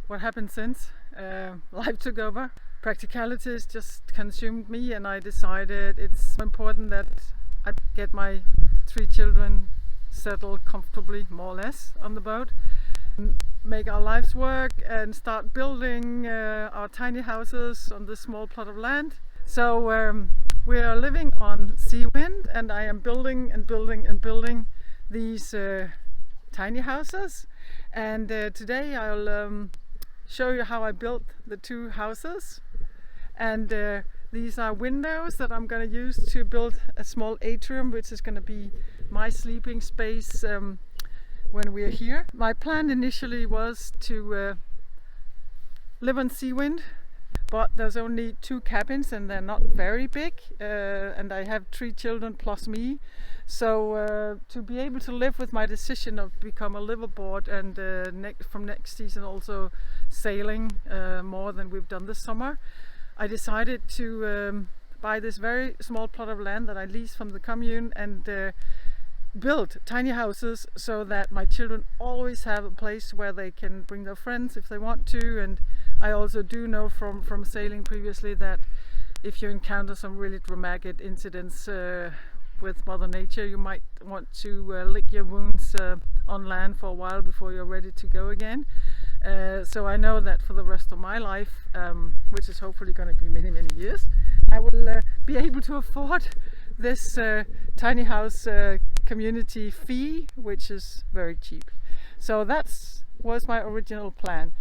what happened since. Life took over. Practicalities just consumed me, and I decided it's important that I get my 3 children settled comfortably, more or less, on the boat, make our lives work and start building our tiny houses on this small plot of land. So we are living on sea wind, and I am building and building and building these tiny houses. And today I'll show you how I built the 2 houses. And these are windows that I'm going to use to build a small atrium, which is going to be my sleeping space when we are here. My plan initially was to live on sea wind, but there's only 2 cabins and they're not very big, and I have 3 children plus me. So to be able to live with my decision of become a liveaboard and from next season also sailing more than we've done this summer, I decided to buy this very small plot of land that I lease from the commune and build tiny houses so that my children always have a place where they can bring their friends if they want to. And I also do know from sailing previously that if you encounter some really dramatic incidents with Mother Nature, you might want to lick your wounds on land for a while before you're ready to go again. So I know that for the rest of my life, which is hopefully going to be many years, I will be able to afford this tiny house community fee, which is very cheap. So that was my original plan.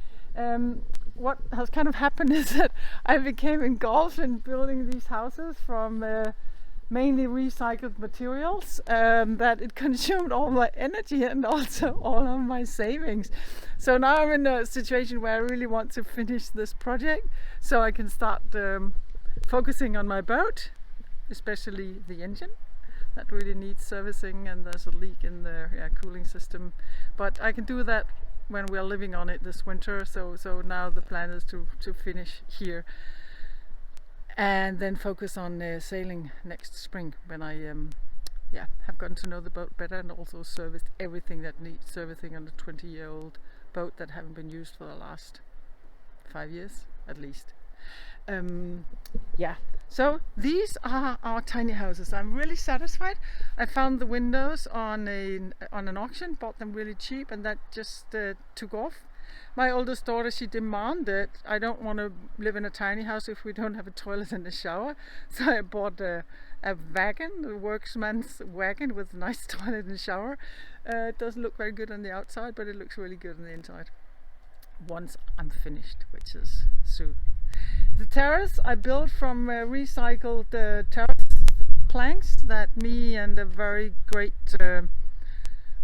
What has kind of happened is that I became engulfed in building these houses from mainly recycled materials, that it consumed all my energy and also all of my savings. So now I'm in a situation where I really want to finish this project so I can start focusing on my boat, especially the engine that really needs servicing, and there's a leak in the cooling system, but I can do that when we're living on it this winter. So now the plan is to finish here and then focus on sailing next spring, when I have gotten to know the boat better and also serviced everything that needs servicing on a 20-year-old boat that haven't been used for the last 5 years at least. So these are our tiny houses. I'm really satisfied. I found the windows on an auction, bought them really cheap, and that just took off. My oldest daughter, she demanded, I don't want to live in a tiny house if we don't have a toilet and a shower. So I bought a wagon, a workman's wagon with a nice toilet and shower. It doesn't look very good on the outside, but it looks really good on the inside once I'm finished, which is soon. The terrace I built from recycled terrace planks that me and a very great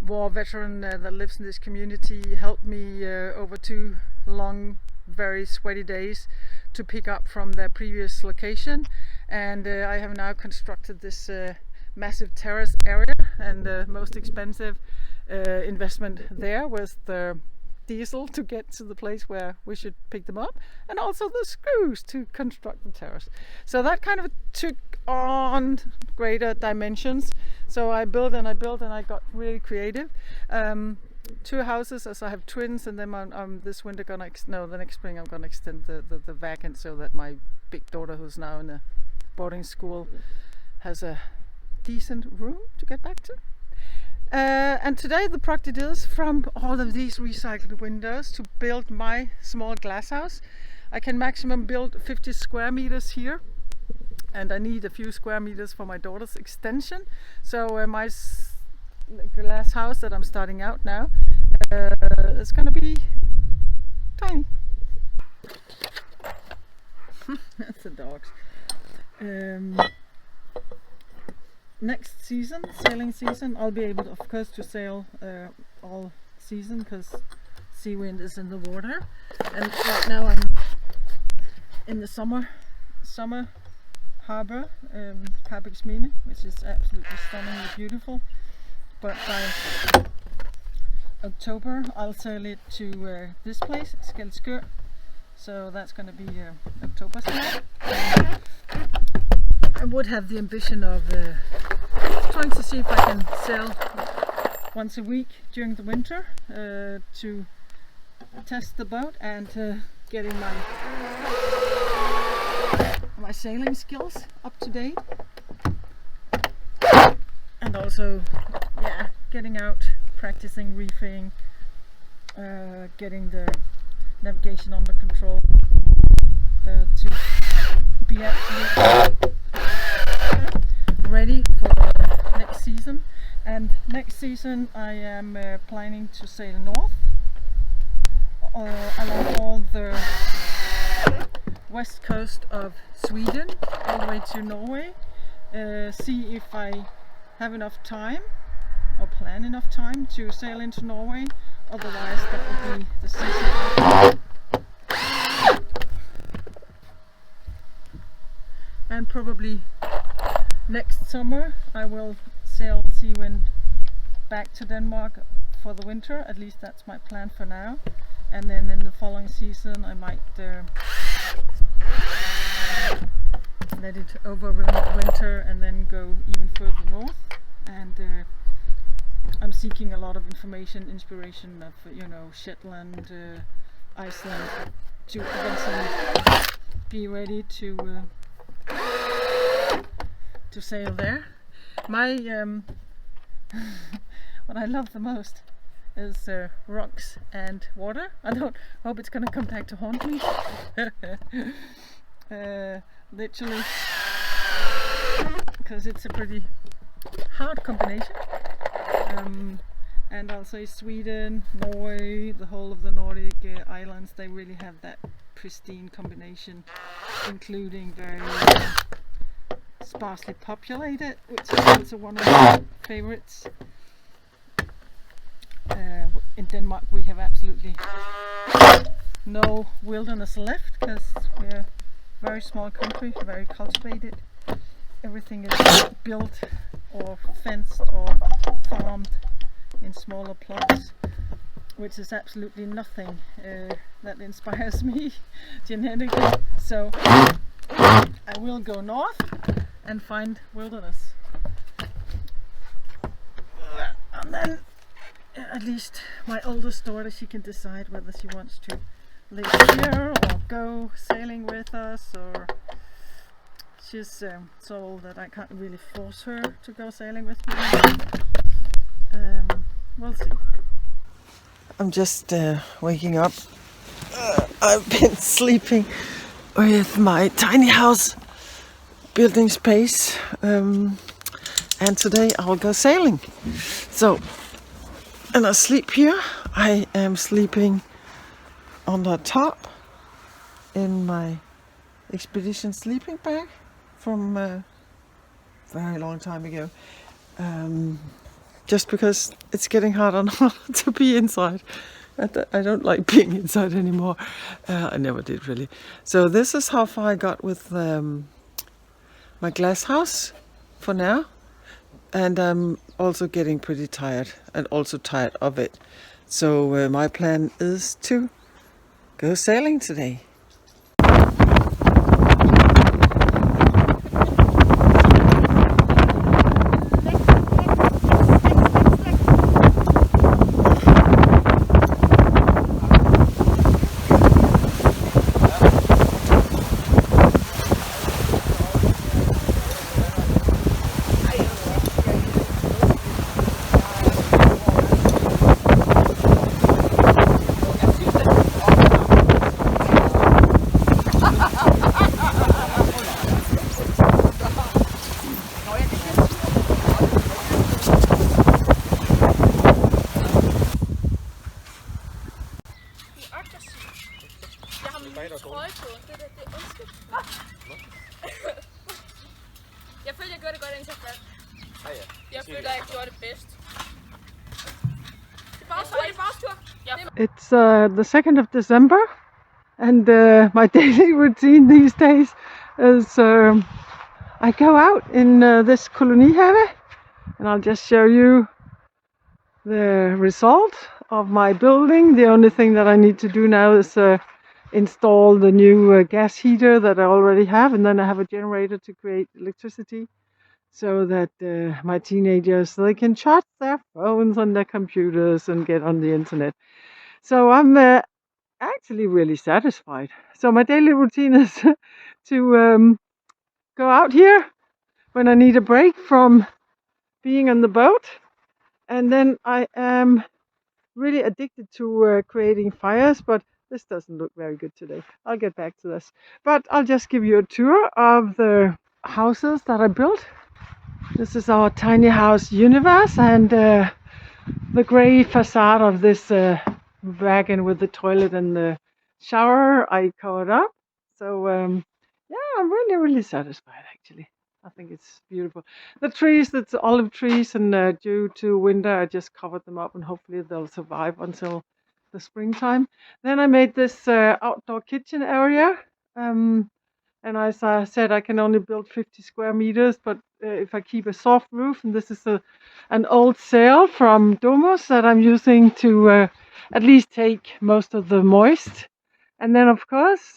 war veteran that lives in this community helped me over 2 long, very sweaty days to pick up from their previous location. And I have now constructed this massive terrace area, and the most expensive investment there was the diesel to get to the place where we should pick them up, and also the screws to construct the terrace. So that kind of took on greater dimensions. So I built and I got really creative. 2 houses, as I have twins, and then I'm this winter the next spring I'm gonna extend the wagon so that my big daughter, who's now in a boarding school, has a decent room to get back to. And today the project is from all of these recycled windows to build my small glass house. I can maximum build 50 square meters here, and I need a few square meters for my daughter's extension. So my glass house that I'm starting out now is going to be tiny. That's the dogs. Next season, sailing season, I'll be able, of course, to sail all season because sea wind is in the water. And right now I'm in the summer harbor, Mine, which is absolutely stunningly beautiful. But by October I'll sail it to this place, Skelskør. So that's going to be October sail. I would have the ambition of trying to see if I can sail once a week during the winter to test the boat and getting my sailing skills up to date, and also getting out, practicing reefing, getting the navigation under control to be absolutely ready for next season. And next season I am planning to sail north along all the west coast of Sweden all the way to Norway, see if I have enough time or plan enough time to sail into Norway. Otherwise that will be the season after. And probably next summer I will sail Seawind back to Denmark for the winter. At least that's my plan for now. And then in the following season I might let it over winter and then go even further north. And I'm seeking a lot of information, inspiration of Shetland, Iceland, to eventually be ready to sail there. My what I love the most is rocks and water. I hope it's gonna come back to haunt me. Literally, because it's a pretty hard combination. And also Sweden, Norway, the whole of the Nordic islands, they really have that pristine combination, including very sparsely populated, which is also one of my favorites. In Denmark we have absolutely no wilderness left because we're a very small country, very cultivated. Everything is built or fenced or farmed in smaller plots, which is absolutely nothing that inspires me genetically. So I will go north and find wilderness, and then at least my oldest daughter, she can decide whether she wants to live here or go sailing with us, or she's so old that I can't really force her to go sailing with me. We'll see. I'm just waking up. I've been sleeping with my tiny house building space, and today I'll go sailing. And I sleep here. I am sleeping on the top in my expedition sleeping bag from a very long time ago. Just because it's getting harder and harder to be inside. I don't like being inside anymore. I never did really. So this is how far I got with my glass house for now. And I'm also getting pretty tired, and also tired of it. So my plan is to go sailing today. trøje på. Det er ondskeligt. Jeg følte, jeg gjorde det godt, indtil jeg faldt. Jeg følte, jeg gjorde det bedst. Det er bare tur. It's the 2nd of December, and my daily routine these days is I go out in this kolonihave, and I'll just show you the result of my building. The only thing that I need to do now is install the new gas heater that I already have, and then I have a generator to create electricity so that my teenagers, they can charge their phones and their computers and get on the internet. So I'm actually really satisfied. So my daily routine is to go out here when I need a break from being on the boat, and then I am really addicted to creating fires, but this doesn't look very good today. I'll get back to this. But I'll just give you a tour of the houses that I built. This is our tiny house universe, and the grey facade of this wagon with the toilet and the shower I covered up. So yeah, I'm really satisfied actually. I think it's beautiful. The trees, that's olive trees, and due to winter, I just covered them up, and hopefully they'll survive until the springtime. Then I made this outdoor kitchen area, and as I said, I can only build 50 square meters, but if I keep a soft roof, and this is an old sail from Domus that I'm using to at least take most of the moist. And then, of course,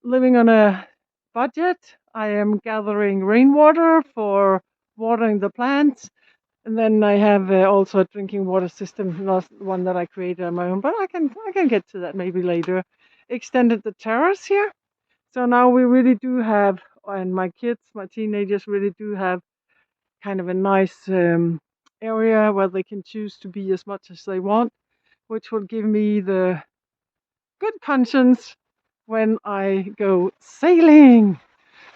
living on a budget, I am gathering rainwater for watering the plants. And then I have also a drinking water system, not one that I created on my own, but I can get to that maybe later. Extended the terrace here. So now we really do have, and my kids, my teenagers really do have kind of a nice area where they can choose to be as much as they want, which will give me the good conscience when I go sailing.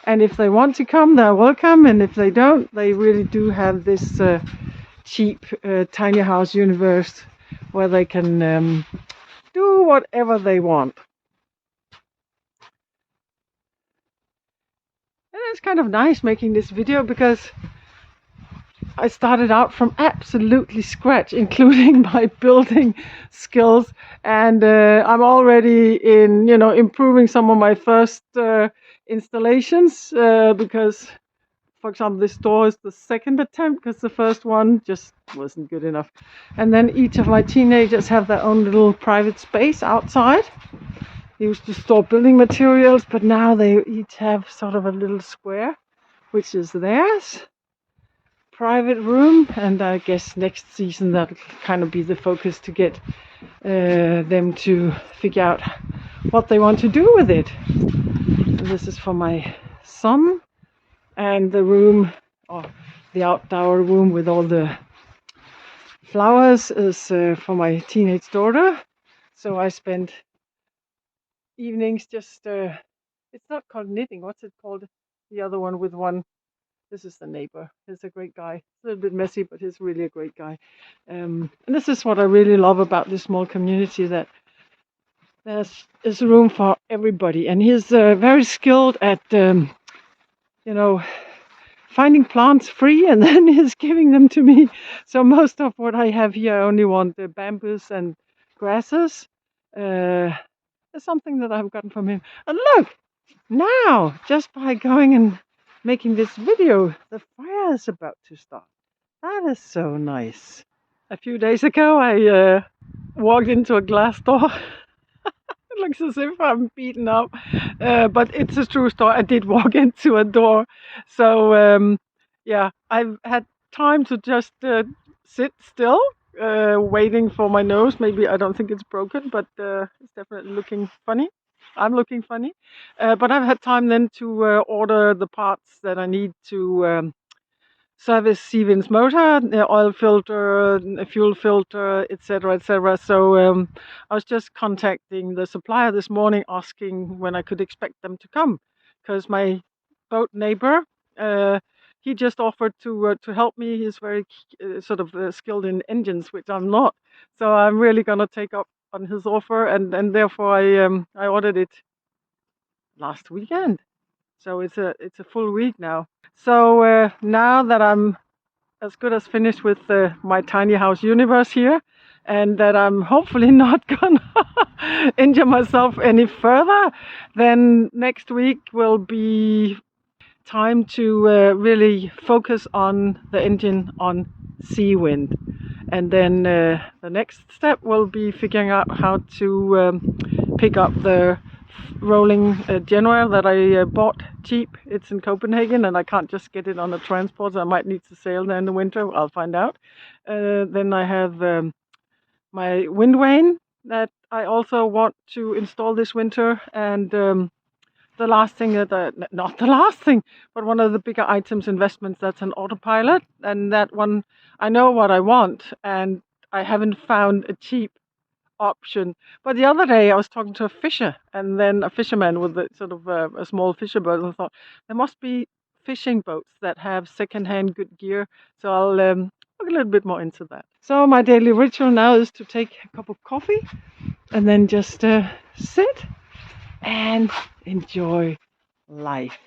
And if they want to come, they're welcome. And if they don't, they really do have this cheap tiny house universe where they can do whatever they want. And it's kind of nice making this video because I started out from absolutely scratch, including my building skills, and I'm already in, improving some of my first installations because, for example, this door is the second attempt because the first one just wasn't good enough. And then each of my teenagers have their own little private space outside. They used to store building materials, but now they each have sort of a little square, which is theirs. Private room, and I guess next season that'll kind of be the focus to get them to figure out what they want to do with it. And this is for my son, and the room, or the outdoor room with all the flowers, is for my teenage daughter. So I spend evenings just, it's not called knitting, what's it called? The other one with one. This is the neighbor. He's a great guy. A little bit messy, but he's really a great guy. And this is what I really love about this small community, that there's room for everybody. And he's very skilled at, finding plants free, and then he's giving them to me. So most of what I have here, I only want the bamboos and grasses. There's something that I've gotten from him. And look, now, just by going and making this video, the fire is about to start. That is so nice. A few days ago I walked into a glass door. It looks as if I'm beaten up, but it's a true story. I did walk into a door. So yeah, I've had time to just sit still, waiting for my nose. Maybe, I don't think it's broken, but it's definitely looking funny. I'm looking funny, but I've had time then to order the parts that I need to service Steven's motor, the oil filter, a fuel filter, etc., etc. So I was just contacting the supplier this morning, asking when I could expect them to come, because my boat neighbor, he just offered to help me. He's very sort of skilled in engines, which I'm not. So I'm really gonna take up on his offer, and therefore I ordered it last weekend. So it's a full week now. So now that I'm as good as finished with my tiny house universe here, and that I'm hopefully not gonna injure myself any further, then next week will be time to really focus on the engine on sea wind. And then the next step will be figuring out how to pick up the rolling Genoa that I bought cheap. It's in Copenhagen, and I can't just get it on a transport, so I might need to sail there in the winter. I'll find out. Then I have my wind vane, that I also want to install this winter. And the last thing not the last thing, but one of the bigger items investments, that's an autopilot. And that one, I know what I want, and I haven't found a cheap option. But the other day I was talking to a fisher, and then a fisherman with a sort of a small fisher boat, and I thought there must be fishing boats that have second-hand good gear. So I'll look a little bit more into that. So my daily ritual now is to take a cup of coffee and then just sit and enjoy life.